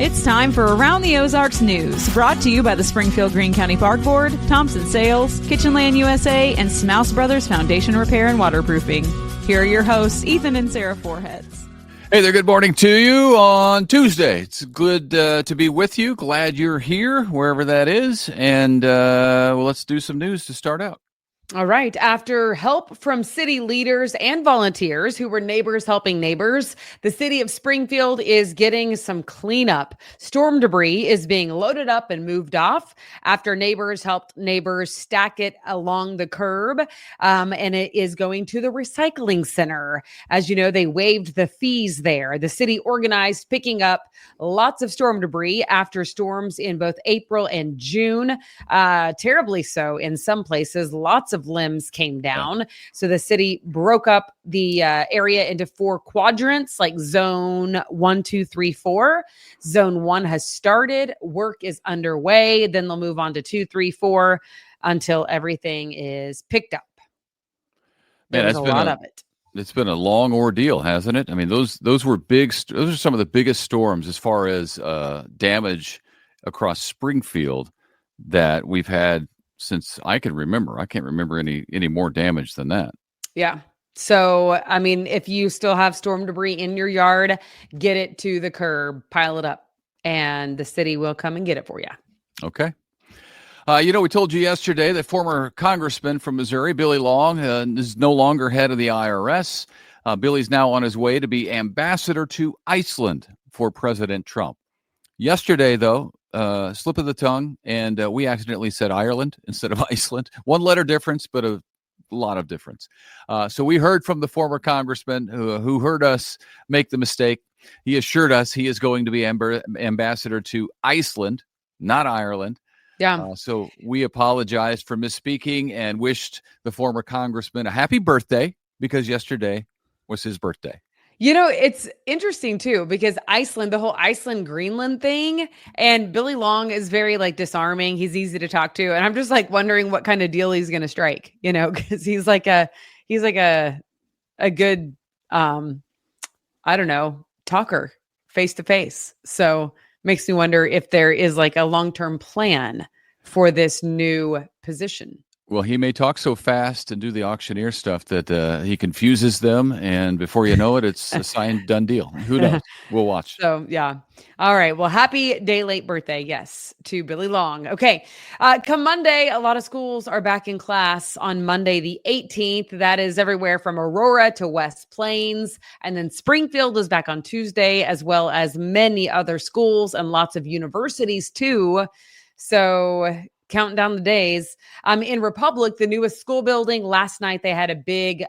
It's time for Around the Ozarks News, brought to you by the Springfield Greene County Park Board, Thompson Sales, Kitchenland USA, and Smouse Brothers Foundation Repair and Waterproofing. Here are your hosts, Ethan and Sarah Foreheads. Hey there, good morning to you on Tuesday. It's good to be with you. Glad you're here, wherever that is. And let's do some news to start out. All right. After help from city leaders and volunteers who were neighbors helping neighbors, the city of Springfield is getting some cleanup. Storm debris is being loaded up and moved off after neighbors helped neighbors stack it along the curb. And it is going to the recycling center. As you know, they waived the fees there. The city organized picking up lots of storm debris after storms in both April and June. Terribly so in some places. Lots of limbs came down. So the city broke up the area into 4 quadrants, like zone 1, 2, 3, 4. Zone 1 has started. Work is underway. Then they'll move on to 2, 3, 4 until everything is picked up. There's a lot of it. It's been a long ordeal, hasn't it? I mean, those were big. Those are some of the biggest storms as far as damage across Springfield that we've had since I can remember. I can't remember any more damage than that. Yeah. So, I mean, if you still have storm debris in your yard, get it to the curb, pile it up, and the city will come and get it for you. Okay. We told you yesterday that former congressman from Missouri, Billy Long, is no longer head of the IRS. Billy's now on his way to be ambassador to Iceland for President Trump. Yesterday, though, slip of the tongue, and we accidentally said Ireland instead of Iceland. 1 letter difference, but a lot of difference. So we heard from the former congressman who heard us make the mistake. He assured us he is going to be ambassador to Iceland, not Ireland. Yeah. So we apologized for misspeaking and wished the former congressman a happy birthday because yesterday was his birthday. You know, it's interesting, too, because Iceland, the whole Iceland-Greenland thing, and Billy Long is very, disarming. He's easy to talk to. And I'm just, wondering what kind of deal he's going to strike, because he's like a good, I don't know, talker face to face. So makes me wonder if there is, a long-term plan for this new position. Well, he may talk so fast and do the auctioneer stuff that he confuses them, and before you know it, it's a signed, done deal. Who knows? We'll watch. So, yeah. All right. Well, happy day late birthday, yes, to Billy Long. Okay. Come Monday, a lot of schools are back in class on Monday the 18th. That is everywhere from Aurora to West Plains. And then Springfield is back on Tuesday, as well as many other schools and lots of universities, too. So counting down the days. In Republic, the newest school building, last night they had a big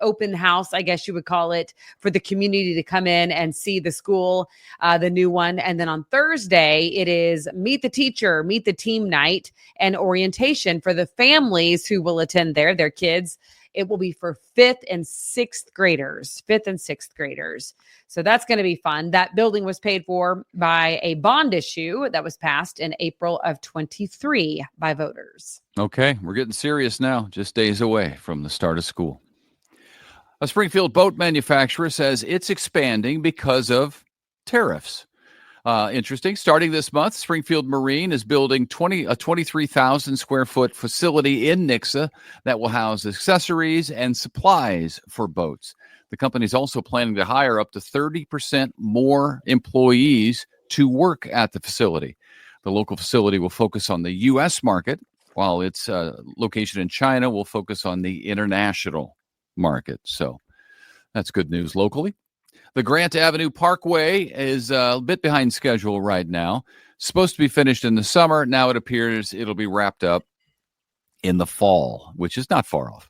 open house, I guess you would call it, for the community to come in and see the school, the new one. And then on Thursday, it is Meet the Teacher, Meet the Team night, and orientation for the families who will attend there, their kids. It will be for 5th and 6th graders, 5th and 6th graders. So that's going to be fun. That building was paid for by a bond issue that was passed in April of 23 by voters. Okay, we're getting serious now, just days away from the start of school. A Springfield boat manufacturer says it's expanding because of tariffs. Interesting. Starting this month, Springfield Marine is building a 23,000 square foot facility in Nixa that will house accessories and supplies for boats. The company is also planning to hire up to 30% more employees to work at the facility. The local facility will focus on the U.S. market, while its location in China will focus on the international market. So that's good news locally. The Grant Avenue Parkway is a bit behind schedule right now. Supposed to be finished in the summer. Now it appears it'll be wrapped up in the fall, which is not far off.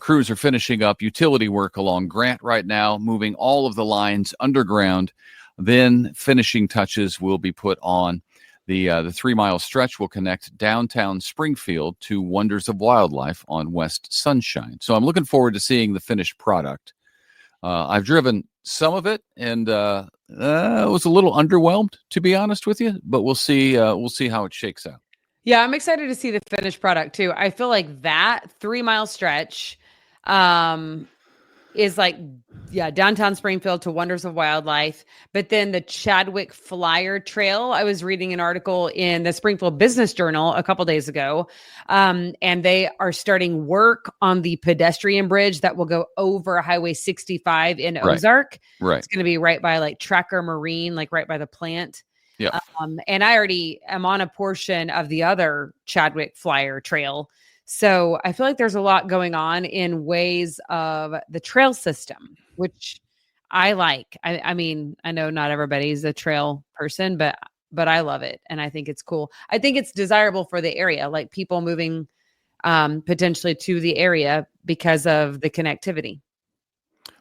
Crews are finishing up utility work along Grant right now, moving all of the lines underground. Then finishing touches will be put on. The 3-mile stretch will connect downtown Springfield to Wonders of Wildlife on West Sunshine. So I'm looking forward to seeing the finished product. I've driven some of it, and was a little underwhelmed, to be honest with you. But we'll see. We'll see how it shakes out. Yeah, I'm excited to see the finished product too. I feel like that 3-mile stretch is like, yeah, downtown Springfield to Wonders of Wildlife. But then the Chadwick Flyer Trail, I was reading an article in the Springfield Business Journal a couple days ago, and they are starting work on the pedestrian bridge that will go over Highway 65 in Ozark. Right. It's going to be right by like Tracker Marine, like right by the plant. Yeah. And I already am on a portion of the other Chadwick Flyer Trail. So I feel like there's a lot going on in ways of the trail system, which I like. I mean, I know not everybody's a trail person, but I love it. And I think it's cool. I think it's desirable for the area, like people moving potentially to the area because of the connectivity.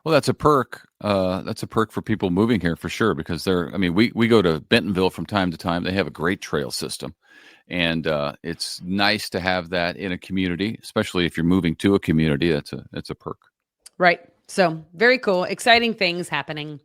Well, that's a perk. That's a perk for people moving here for sure, because we go to Bentonville from time to time. They have a great trail system. And it's nice to have that in a community, especially if you're moving to a community. That's a perk. Right. So very cool. Exciting things happening.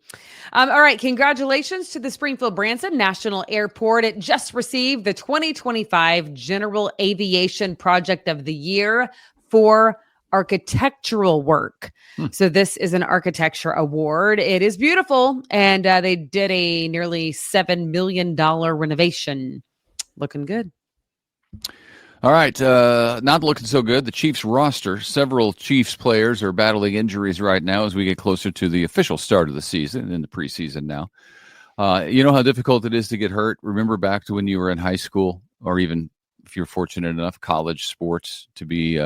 All right. Congratulations to the Springfield Branson National Airport. It just received the 2025 General Aviation Project of the Year for architectural work. So this is an architecture award. It is beautiful. And they did a nearly $7 million renovation. Looking good. All right. Not looking so good. The Chiefs roster. Several Chiefs players are battling injuries right now as we get closer to the official start of the season, in the preseason now. You know how difficult it is to get hurt. Remember back to when you were in high school, or even if you're fortunate enough, college sports, to be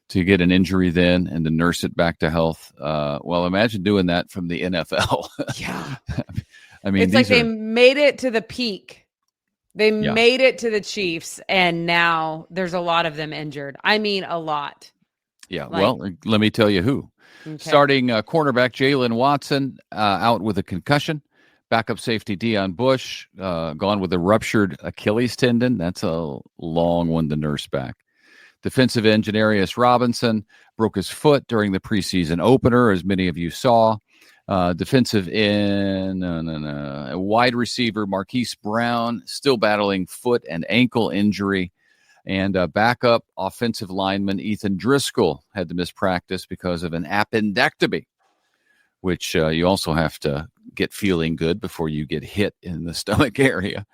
to get an injury then and to nurse it back to health. Well, imagine doing that from the NFL. Yeah. I mean, it's like they made it to the peak. They made it to the Chiefs, and now there's a lot of them injured. I mean, a lot. Yeah, well, let me tell you who. Okay. Starting cornerback Jalen Watson out with a concussion. Backup safety Deion Bush gone with a ruptured Achilles tendon. That's a long one to nurse back. Defensive end Janarius Robinson broke his foot during the preseason opener, as many of you saw. Defensive end, wide receiver Marquise Brown still battling foot and ankle injury, and backup offensive lineman Ethan Driscoll had to miss practice because of an appendectomy, which you also have to get feeling good before you get hit in the stomach area.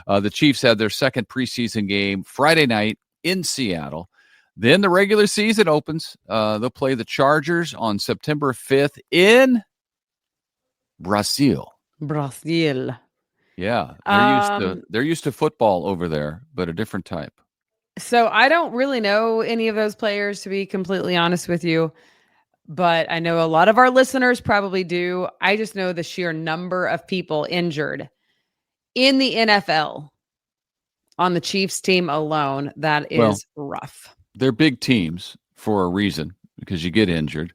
The Chiefs had their second preseason game Friday night in Seattle. Then the regular season opens. They'll play the Chargers on September 5th in Brazil. Yeah, they're used to football over there, but a different type. So I don't really know any of those players, to be completely honest with you, but I know a lot of our listeners probably do. I just know the sheer number of people injured in the NFL on the Chiefs team alone. That is rough. They're big teams for a reason, because you get injured.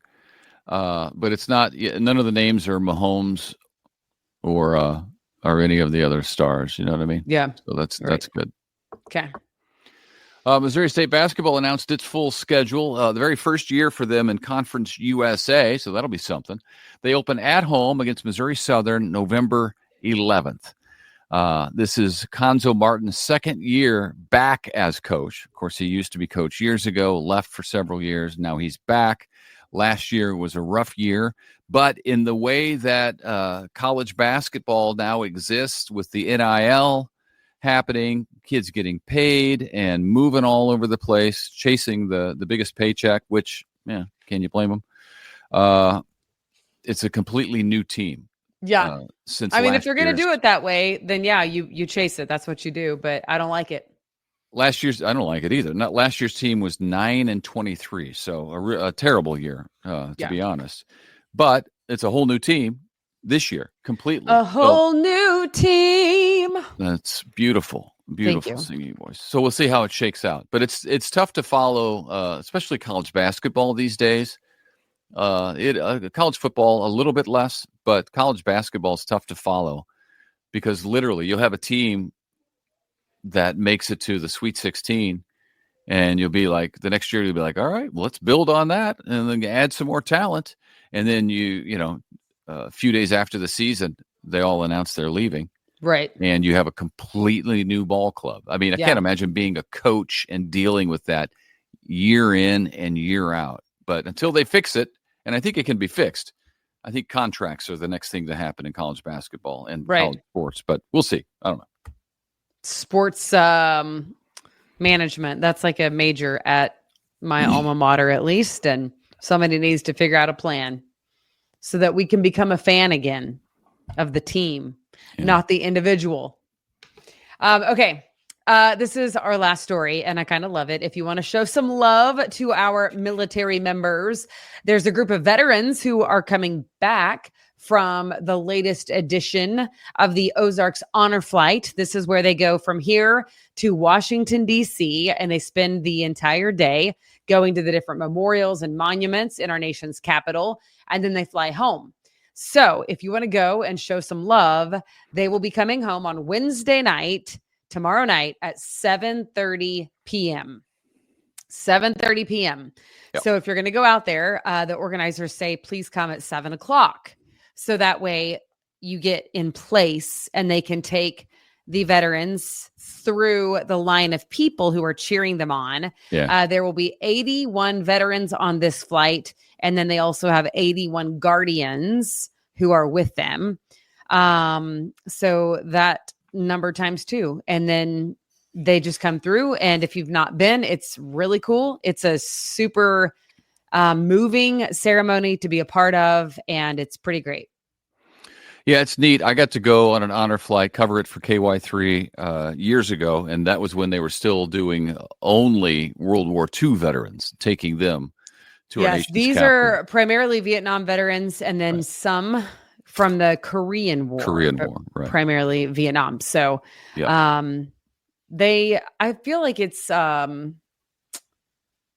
But it's not, none of the names are Mahomes or any of the other stars. You know what I mean? Yeah. So that's good. Okay. Missouri State basketball announced its full schedule. The very first year for them in Conference USA, so that'll be something. They open at home against Missouri Southern November 11th. This is Conzo Martin's second year back as coach. Of course, he used to be coach years ago, left for several years. Now he's back. Last year was a rough year, but in the way that college basketball now exists, with the NIL happening, kids getting paid and moving all over the place, chasing the biggest paycheck, which, can you blame them? It's a completely new team. Yeah. If you're going to do it that way, then you chase it. That's what you do, but I don't like it. I don't like it either. Last year's team was 9-23, so a terrible year, to be honest. But it's a whole new team this year, completely. A whole new team. That's beautiful singing voice. So we'll see how it shakes out. But it's tough to follow, especially college basketball these days. College football a little bit less, but college basketball is tough to follow, because literally you'll have a team that makes it to the Sweet 16, and you'll be like, the next year you'll be like, all right, well, let's build on that and then add some more talent. And then a few days after the season, they all announce they're leaving. Right. And you have a completely new ball club. I mean, I can't imagine being a coach and dealing with that year in and year out. But until they fix it, And I think it can be fixed. I think contracts are the next thing to happen in college basketball and Right. college sports, but we'll see. I don't know. Sports management. That's like a major at my alma mater, at least. And somebody needs to figure out a plan so that we can become a fan again of the team, not the individual. Okay. This is our last story, and I kind of love it. If you want to show some love to our military members, there's a group of veterans who are coming back from the latest edition of the Ozarks Honor Flight. This is where they go from here to Washington, D.C., and they spend the entire day going to the different memorials and monuments in our nation's capital, and then they fly home. So if you want to go and show some love, they will be coming home on Wednesday night, tomorrow night at 7:30 p.m. 7:30 p.m. Yep. So if you're going to go out there, the organizers say, please come at 7 o'clock. So that way you get in place and they can take the veterans through the line of people who are cheering them on. Yeah. There will be 81 veterans on this flight. And then they also have 81 guardians who are with them. So that number times 2. And then they just come through. And if you've not been, it's really cool. It's a super moving ceremony to be a part of. And it's pretty great. Yeah, it's neat. I got to go on an honor flight, cover it for KY3 years ago. And that was when they were still doing only World War II veterans, taking them to our nation's these capital. are primarily Vietnam veterans and then some from the Korean War. Right. Primarily Vietnam. So I feel like it's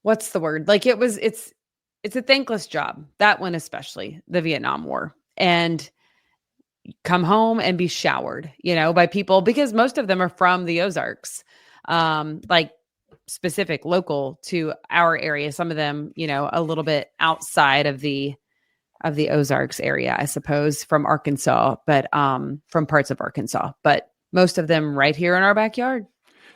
what's the word? Like it's a thankless job. That one especially, the Vietnam War. And come home and be showered, by people, because most of them are from the Ozarks, like specific local to our area. Some of them, a little bit outside of the Ozarks area, I suppose, from Arkansas, but from parts of Arkansas, but most of them right here in our backyard.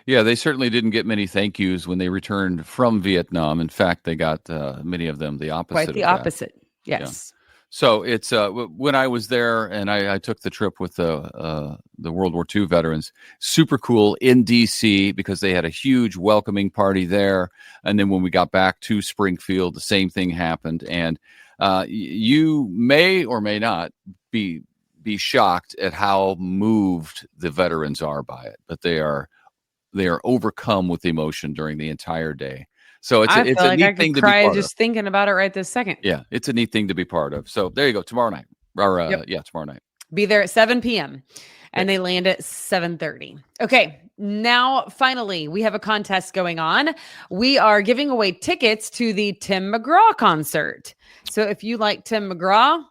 Yeah, they certainly didn't get many thank yous when they returned from Vietnam. In fact, they got many of them the opposite. Quite the opposite. Yes. Yeah. So it's when I was there and I took the trip with the World War II veterans, super cool in DC because they had a huge welcoming party there. And then when we got back to Springfield, the same thing happened. And you may or may not be shocked at how moved the veterans are by it, but they are overcome with emotion during the entire day. So it's a neat thing to be part of. Just thinking about it right this second. Yeah, it's a neat thing to be part of. So there you go. Tomorrow night. Tomorrow night. Be there at 7 p.m. and they land at 7:30. Okay, now finally we have a contest going on. We are giving away tickets to the Tim McGraw concert. So if you like Tim McGraw,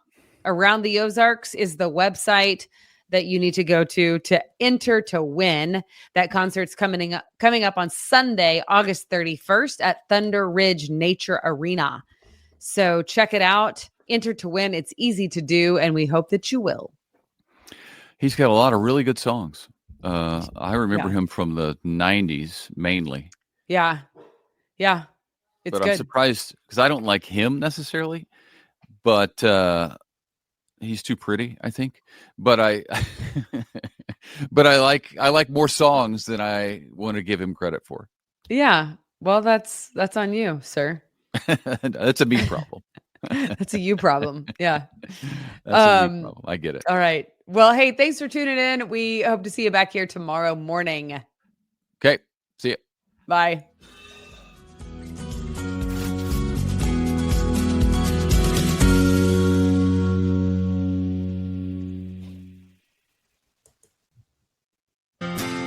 Around the Ozarks is the website that you need to go to enter to win. That concert's coming up on Sunday, August 31st at Thunder Ridge Nature Arena. So check it out. Enter to win. It's easy to do, and we hope that you will. He's got a lot of really good songs. I remember him from the 90s mainly. Yeah. It's but good. I'm surprised because I don't like him necessarily, but he's too pretty, I think. But I like more songs than I want to give him credit for. Yeah. Well, that's on you, sir. That's a me problem. That's a you problem. Yeah. That's a me problem. I get it. All right. Well, hey, thanks for tuning in. We hope to see you back here tomorrow morning. Okay. See ya. Bye.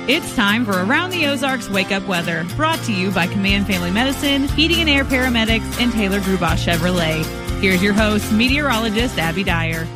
It's time for Around the Ozarks Wake Up Weather, brought to you by Command Family Medicine, Heating and Air Paramedics, and Taylor Grubaugh Chevrolet. Here's your host, meteorologist Abby Dyer.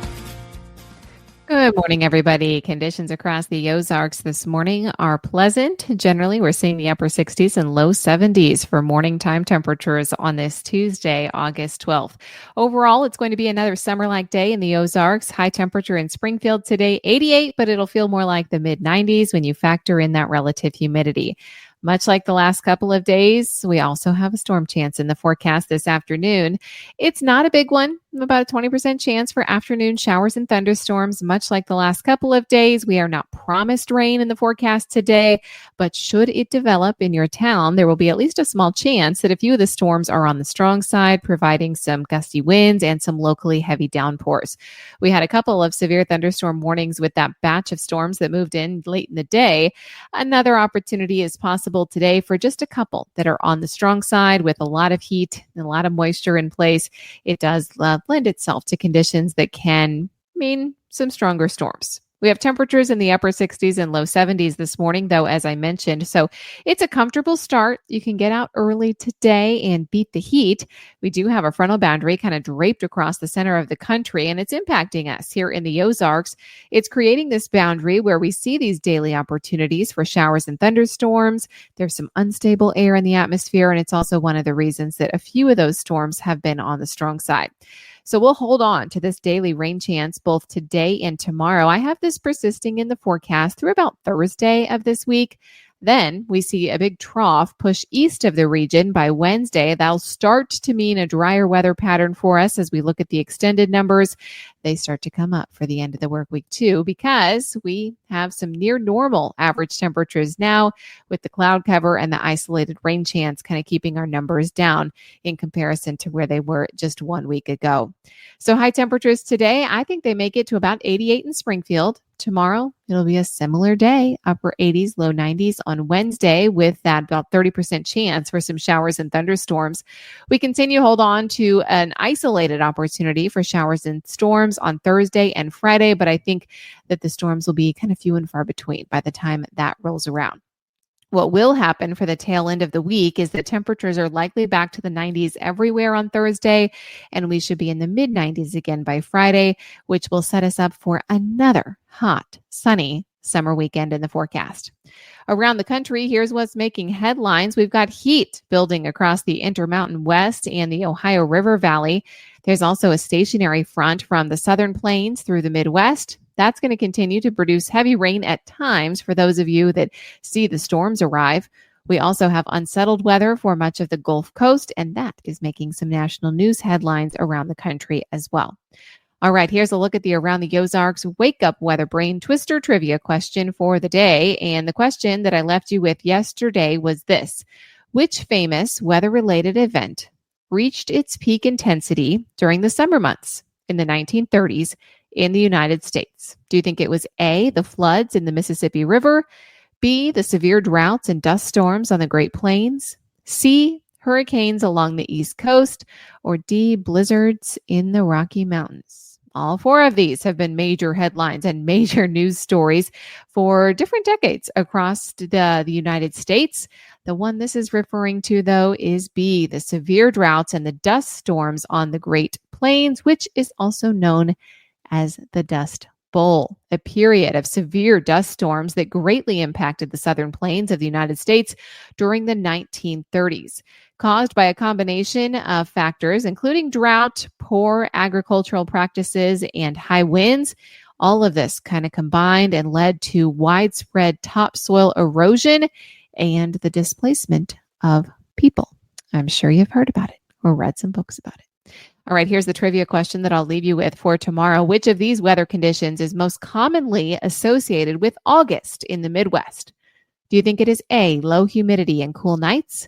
Good morning, everybody. Conditions across the Ozarks this morning are pleasant. Generally, we're seeing the upper 60s and low 70s for morning time temperatures on this Tuesday, August 12th. Overall, it's going to be another summer-like day in the Ozarks. High temperature in Springfield today, 88, but it'll feel more like the mid-90s when you factor in that relative humidity. Much like the last couple of days, we also have a storm chance in the forecast this afternoon. It's not a big one. about a 20% chance for afternoon showers and thunderstorms. Much like the last couple of days, we are not promised rain in the forecast today, but should it develop in your town, there will be at least a small chance that a few of the storms are on the strong side, providing some gusty winds and some locally heavy downpours. We had a couple of severe thunderstorm warnings with that batch of storms that moved in late in the day. Another opportunity is possible today for just a couple that are on the strong side with a lot of heat and a lot of moisture in place. It does lend itself to conditions that can mean some stronger storms. We have temperatures in the upper 60s and low 70s this morning, though, as I mentioned. So it's a comfortable start. You can get out early today and beat the heat. We do have a frontal boundary kind of draped across the center of the country, and it's impacting us here in the Ozarks. It's creating this boundary where we see these daily opportunities for showers and thunderstorms. There's some unstable air in the atmosphere, and it's also one of the reasons that a few of those storms have been on the strong side. So we'll hold on to this daily rain chance both today and tomorrow. I have this persisting in the forecast through about Thursday of this week. Then we see a big trough push east of the region by Wednesday. That'll start to mean a drier weather pattern for us as we look at the extended numbers. They start to come up for the end of the work week too, because we have some near normal average temperatures now with the cloud cover and the isolated rain chance kind of keeping our numbers down in comparison to where they were just 1 week ago. So high temperatures today, I think they make it to about 88 in Springfield. Tomorrow, it'll be a similar day, upper 80s, low 90s on Wednesday with that about 30% chance for some showers and thunderstorms. We continue to hold on to an isolated opportunity for showers and storms on Thursday and Friday, but I think that the storms will be kind of few and far between by the time that rolls around. What will happen for the tail end of the week is that temperatures are likely back to the 90s everywhere on Thursday, and we should be in the mid 90s again by Friday, which will set us up for another hot, sunny summer weekend in the forecast. Around the country, here's what's making headlines. We've got heat building across the Intermountain West and the Ohio River Valley. There's also a stationary front from the southern plains through the Midwest. That's going to continue to produce heavy rain at times for those of you that see the storms arrive. We also have unsettled weather for much of the Gulf Coast, and that is making some national news headlines around the country as well. All right, here's a look at the Around the Ozarks Wake Up Weather Brain Twister trivia question for the day. And the question that I left you with yesterday was this: which famous weather-related event reached its peak intensity during the summer months in the 1930s in the United States? Do you think it was A, the floods in the Mississippi River, B, the severe droughts and dust storms on the Great Plains, C, hurricanes along the East Coast, or D, blizzards in the Rocky Mountains? All four of these have been major headlines and major news stories for different decades across the United States. The one this is referring to, though, is B, the severe droughts and the dust storms on the Great Plains, which is also known as the Dust Bowl, a period of severe dust storms that greatly impacted the southern plains of the United States during the 1930s, caused by a combination of factors, including drought, poor agricultural practices, and high winds. All of this kind of combined and led to widespread topsoil erosion and the displacement of people. I'm sure you've heard about it or read some books about it. All right, here's the trivia question that I'll leave you with for tomorrow. Which of these weather conditions is most commonly associated with August in the Midwest? Do you think it is A, low humidity and cool nights,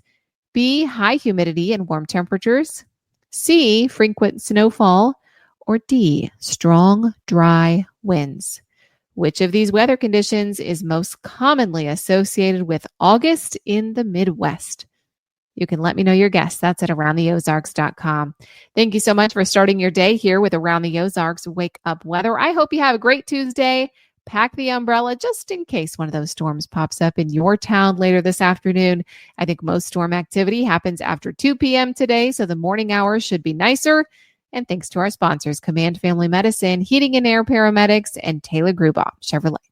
B, high humidity and warm temperatures, C, frequent snowfall, or D, strong, dry winds? Which of these weather conditions is most commonly associated with August in the Midwest? You can let me know your guess. That's at aroundtheozarks.com. Thank you so much for starting your day here with Around the Ozarks Wake Up Weather. I hope you have a great Tuesday. Pack the umbrella just in case one of those storms pops up in your town later this afternoon. I think most storm activity happens after 2 p.m. today, so the morning hours should be nicer. And thanks to our sponsors, Command Family Medicine, Heating and Air Paramedics, and Taylor Gruboff Chevrolet.